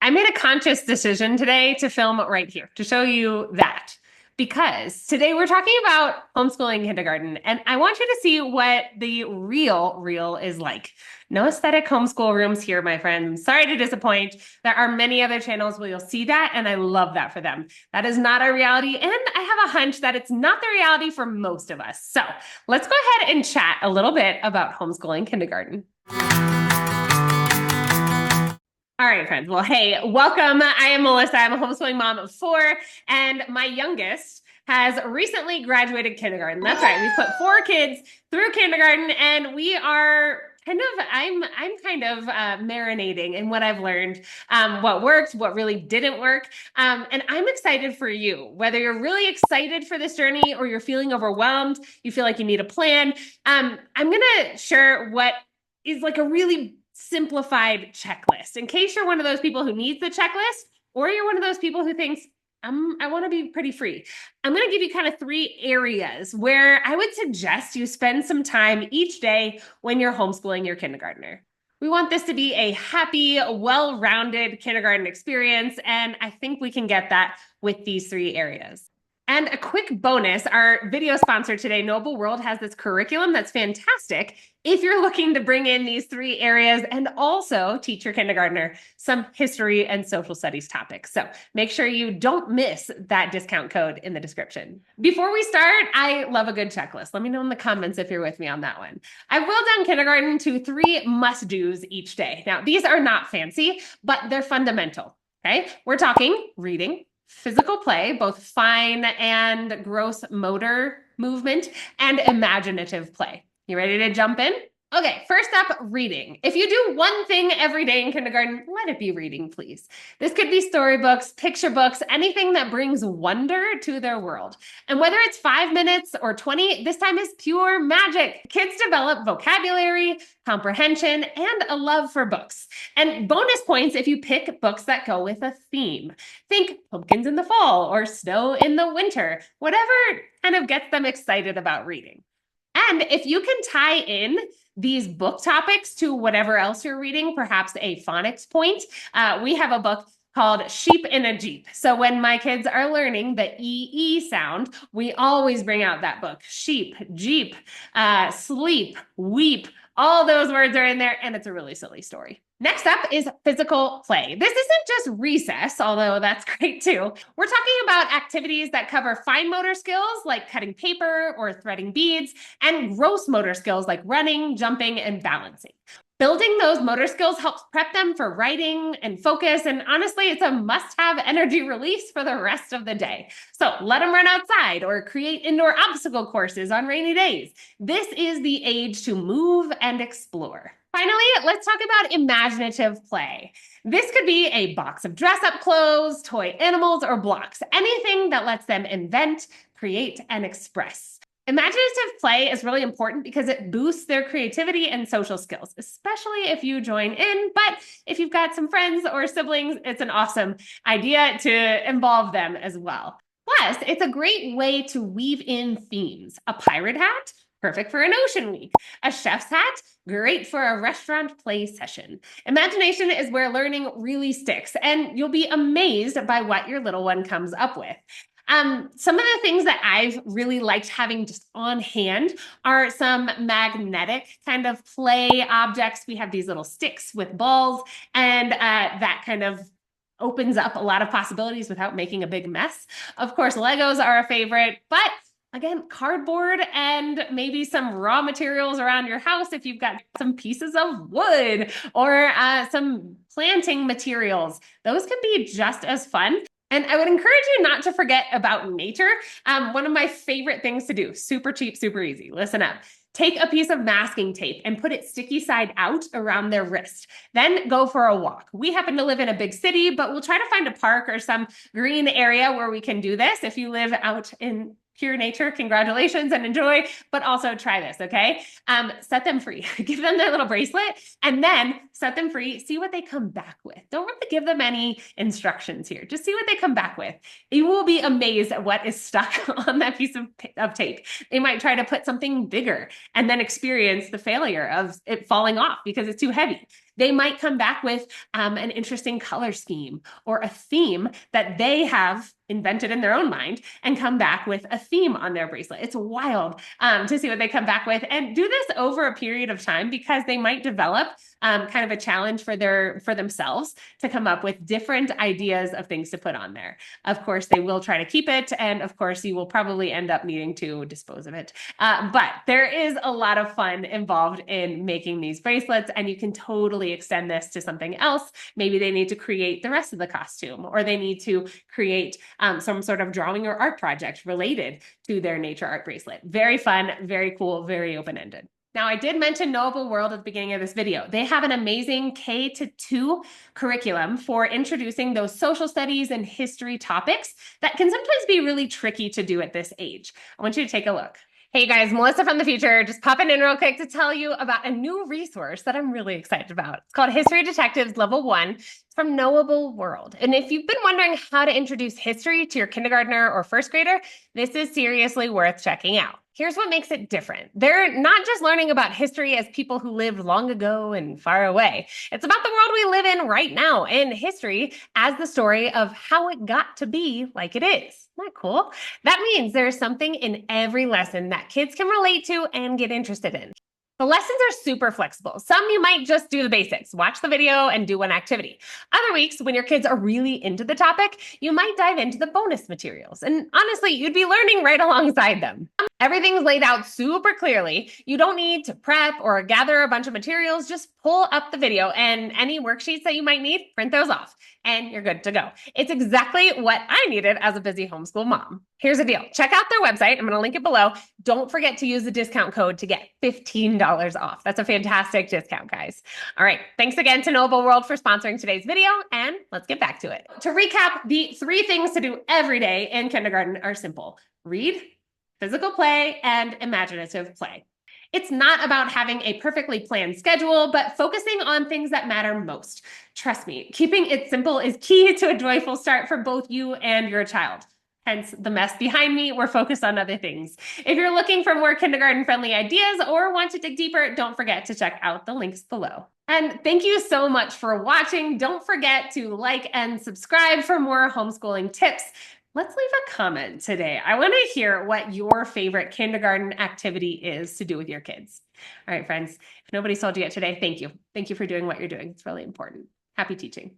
I made a conscious decision today to film right here to show you that because today we're talking about homeschooling kindergarten and I want you to see what the real is like. No aesthetic homeschool rooms here, my friends. Sorry to disappoint. There are many other channels where you'll see that, and I love that for them. That is not our reality, and I have a hunch that it's not the reality for most of us. So let's go ahead and chat a little bit about homeschooling kindergarten. All right, friends. Well, hey, welcome. I am Melissa. I'm a homeschooling mom of four, and my youngest has recently graduated kindergarten. That's right. We put four kids through kindergarten, and we are I'm kind of marinating in what I've learned, what worked, what really didn't work. And I'm excited for you, whether you're really excited for this journey or you're feeling overwhelmed, you feel like you need a plan. I'm going to share what is like a really simplified checklist in case you're one of those people who needs the checklist or you're one of those people who thinks I want to be pretty free. I'm going to give you kind of three areas where I would suggest you spend some time each day when you're homeschooling your kindergartner. We want this to be a happy, well-rounded kindergarten experience, and I think we can get that with these three areas. And a quick bonus, our video sponsor today, Noble World, has this curriculum that's fantastic if you're looking to bring in these three areas and also teach your kindergartner some history and social studies topics. So make sure you don't miss that discount code in the description. Before we start, I love a good checklist. Let me know in the comments if you're with me on that one. I will down kindergarten to three must-dos each day. Now, these are not fancy, but they're fundamental, okay? We're talking reading, physical play, both fine and gross motor movement, and imaginative play. You ready to jump in? Okay, first up, reading. If you do one thing every day in kindergarten, let it be reading, please. This could be storybooks, picture books, anything that brings wonder to their world. And whether it's 5 minutes or 20, this time is pure magic. Kids develop vocabulary, comprehension, and a love for books. And bonus points if you pick books that go with a theme. Think pumpkins in the fall or snow in the winter, whatever kind of gets them excited about reading. And if you can tie in these book topics to whatever else you're reading, perhaps a phonics point, we have a book called Sheep in a Jeep. So when my kids are learning the EE sound, we always bring out that book. Sheep, Jeep, sleep, weep, all those words are in there, and it's a really silly story. Next up is physical play. This isn't just recess, although that's great too. We're talking about activities that cover fine motor skills like cutting paper or threading beads, and gross motor skills like running, jumping, and balancing. Building those motor skills helps prep them for writing and focus, and honestly, it's a must-have energy release for the rest of the day. So let them run outside or create indoor obstacle courses on rainy days. This is the age to move and explore. Finally, let's talk about imaginative play. This could be a box of dress-up clothes, toy animals, or blocks, anything that lets them invent, create, and express. Imaginative play is really important because it boosts their creativity and social skills, especially if you join in. But if you've got some friends or siblings, it's an awesome idea to involve them as well. Plus, it's a great way to weave in themes. A pirate hat, perfect for an ocean week. A chef's hat, great for a restaurant play session. Imagination is where learning really sticks, and you'll be amazed by what your little one comes up with. Some of the things that I've really liked having just on hand are some magnetic kind of play objects. We have these little sticks with balls, and that kind of opens up a lot of possibilities without making a big mess. Of course, Legos are a favorite, but again, cardboard and maybe some raw materials around your house if you've got some pieces of wood or some planting materials. Those can be just as fun. And I would encourage you not to forget about nature. One of my favorite things to do, super cheap, super easy. Listen up. Take a piece of masking tape and put it sticky side out around their wrist. Then go for a walk. We happen to live in a big city, but we'll try to find a park or some green area where we can do this. If you live out in pure nature, congratulations and enjoy, but also try this, okay? Set them free. Give them their little bracelet and then set them free. See what they come back with. Don't really give them any instructions here. Just see what they come back with. You will be amazed at what is stuck on that piece of tape. They might try to put something bigger and then experience the failure of it falling off because it's too heavy. They might come back with an interesting color scheme or a theme that they have invented in their own mind and come back with a theme on their bracelet. It's wild to see what they come back with, and do this over a period of time because they might develop kind of a challenge for themselves to come up with different ideas of things to put on there. Of course, they will try to keep it, and of course, you will probably end up needing to dispose of it. But there is a lot of fun involved in making these bracelets, and you can totally extend this to something else. Maybe they need to create the rest of the costume, or they need to create some sort of drawing or art project related to their nature art bracelet. Very fun, very cool, very open-ended. Now, I did mention Knowable World at the beginning of this video. They have an amazing K-2 curriculum for introducing those social studies and history topics that can sometimes be really tricky to do at this age. I want you to take a look. Hey guys, Melissa from the future, just popping in real quick to tell you about a new resource that I'm really excited about. It's called History Detectives Level 1. It's from Knowable World. And if you've been wondering how to introduce history to your kindergartner or first grader, this is seriously worth checking out. Here's what makes it different. They're not just learning about history as people who lived long ago and far away. It's about the world we live in right now, and history as the story of how it got to be like it is. Isn't that cool? That means there's something in every lesson that kids can relate to and get interested in. The lessons are super flexible. Some you might just do the basics, watch the video and do one activity. Other weeks, when your kids are really into the topic, you might dive into the bonus materials. And honestly, you'd be learning right alongside them. Everything's laid out super clearly. You don't need to prep or gather a bunch of materials. Just pull up the video, and any worksheets that you might need, print those off, and you're good to go. It's exactly what I needed as a busy homeschool mom. Here's the deal. Check out their website. I'm going to link it below. Don't forget to use the discount code to get $15 off. That's a fantastic discount, guys. All right. Thanks again to Knowable World for sponsoring today's video, and let's get back to it. To recap, the 3 things to do every day in kindergarten are simple: read, physical play, and imaginative play. It's not about having a perfectly planned schedule, but focusing on things that matter most. Trust me, keeping it simple is key to a joyful start for both you and your child. Hence the mess behind me. We're focused on other things. If you're looking for more kindergarten-friendly ideas or want to dig deeper, don't forget to check out the links below. And thank you so much for watching. Don't forget to like and subscribe for more homeschooling tips. Let's leave a comment today. I want to hear what your favorite kindergarten activity is to do with your kids. All right, friends, if nobody's told you yet today, thank you. Thank you for doing what you're doing. It's really important. Happy teaching.